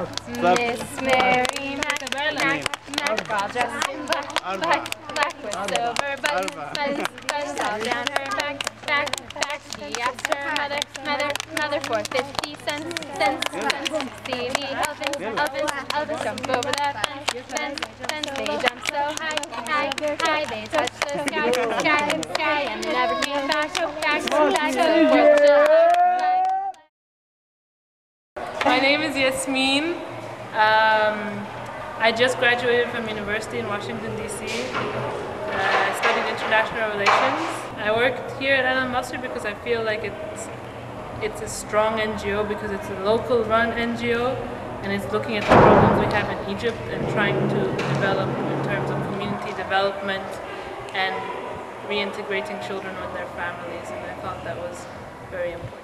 Miss Mary Mac, all dressed in black with silver buttons all down her back. She asked her mother for 50 cents. See the Elvis jump over that fence. They jumped so high, they touched the sky, and never came back to the 4th of July. My name is Yasmin. I just graduated from university in Washington, D.C. I studied international relations. I worked here at Al-Masri because I feel like it's a strong NGO because it's a local run NGO and it's looking at the problems we have in Egypt and trying to develop in terms of community development and reintegrating children with their families, and I thought that was very important.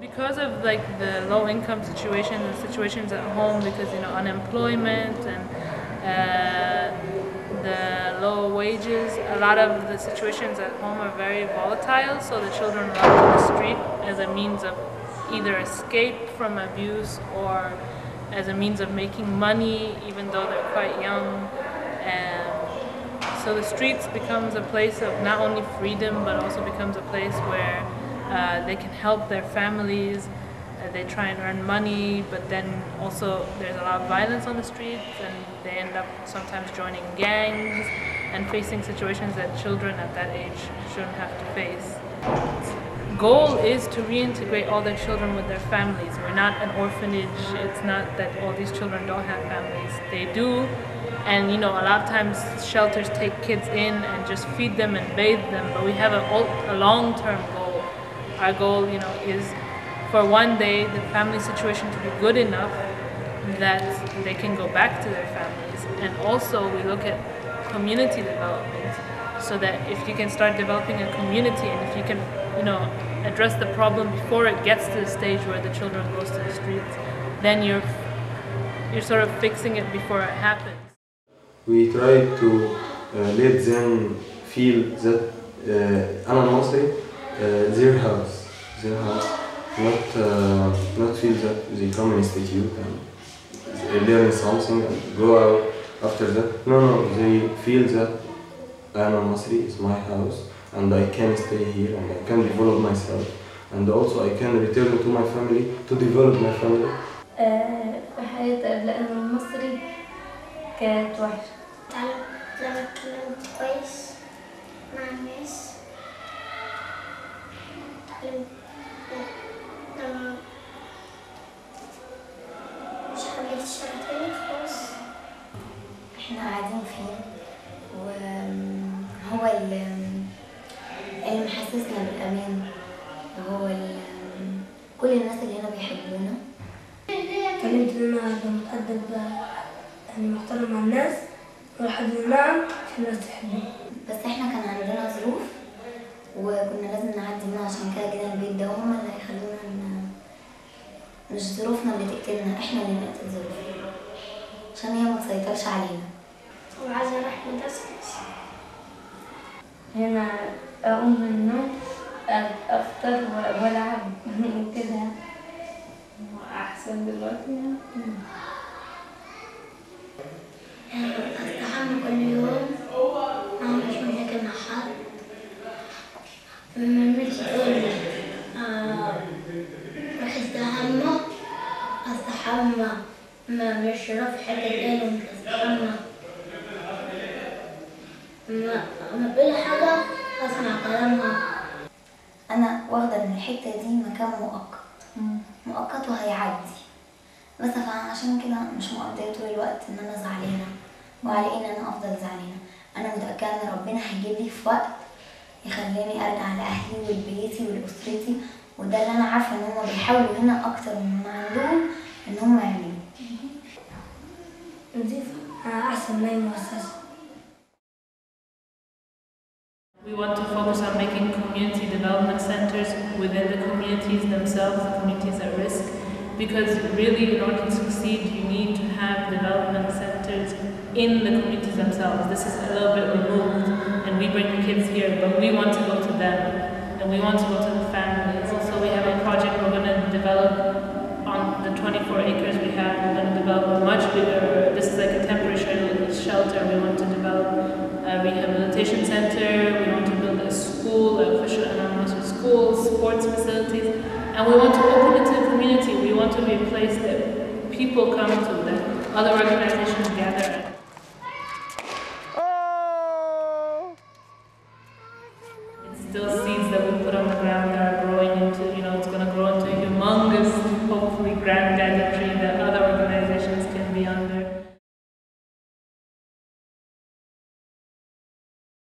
Because of like the low income situation and situations at home, because unemployment and the low wages, a lot of the situations at home are very volatile, so the children run to the street as a means of either escape from abuse or as a means of making money even though they're quite young. And so the streets becomes a place of not only freedom but also becomes a place where they can help their families, they try and earn money, but then also there's a lot of violence on the streets and they end up sometimes joining gangs and facing situations that children at that age shouldn't have to face. Goal is to reintegrate all their children with their families. We're not an orphanage. It's not that all these children don't have families. They do, and a lot of times shelters take kids in and just feed them and bathe them, but we have a long-term goal. Our goal, is for one day the family situation to be good enough that they can go back to their families. And also we look at community development, so that if you can start developing a community and if you can, address the problem before it gets to the stage where the children goes to the streets, then you're sort of fixing it before it happens. We try to let them feel that Al-Masri, their house, not feel that they come institute and learn something and go out after that. No, they feel that Al-Masri is my house and I can stay here and I can develop myself, and also I can return to my family to develop my family. في حياتي لأن المصري كانت وحشة. لما اتكلمت كويس مع الناس، لما مش حبيت الشغل تاني خلاص. احنا قاعدين فين وهو اللي محسسنا بالأمان، هو كل الناس اللي هنا بيحبونا. اتعلمت ان انا ابقى متأدب، محترم مع الناس والحد نعم عشان الناس تحبني. بس احنا كان عندنا ظروف وكنا لازم نعدي منها، عشان كده جينا البيت ده، وهم اللي هيخلونا مش ظروفنا اللي تقتلنا، احنا اللي نقتل ظروفنا عشان هي ما تسيطرش علينا. وعايزة اروح مدرسة. هنا اقوم من النوم افطر والعب وكده احسن دلوقتي. استحمى كل يوم، ما اعملش مشاكل مع حد، ما تقول روح استحمى، مش راح في حتة تاني ومش استحمى، ما تقولي حاجة اسمع كلامها. انا واخده من الحته دي مكان مؤقت وهيعدي، بس فعشان كده مش مقضيه طول الوقت ان انا زعلانه وعلى ان انا افضل زعلانه. انا متاكده ان ربنا هيجيب لي في وقت يخليني ارجع لاهلي ولبيتي ولاسرتي، وده اللي انا عارفه ان هم بيحاولوا هنا اكتر من عندهم ان هم يعملوا. نضيف احسن ما هي مؤسسه. We want to focus on making community development centers within the communities themselves, the communities at risk, because really in order to succeed you need to have development centers in the communities themselves. This is a little bit removed and we bring the kids here, but we want to go to them and we want to go to the families. So we have a project we're going to develop on the 24 acres we center, we want to build a school, an official anonymous school, sports facilities, and we want to open it to the community. We want to be a place that people come to, that other organizations gather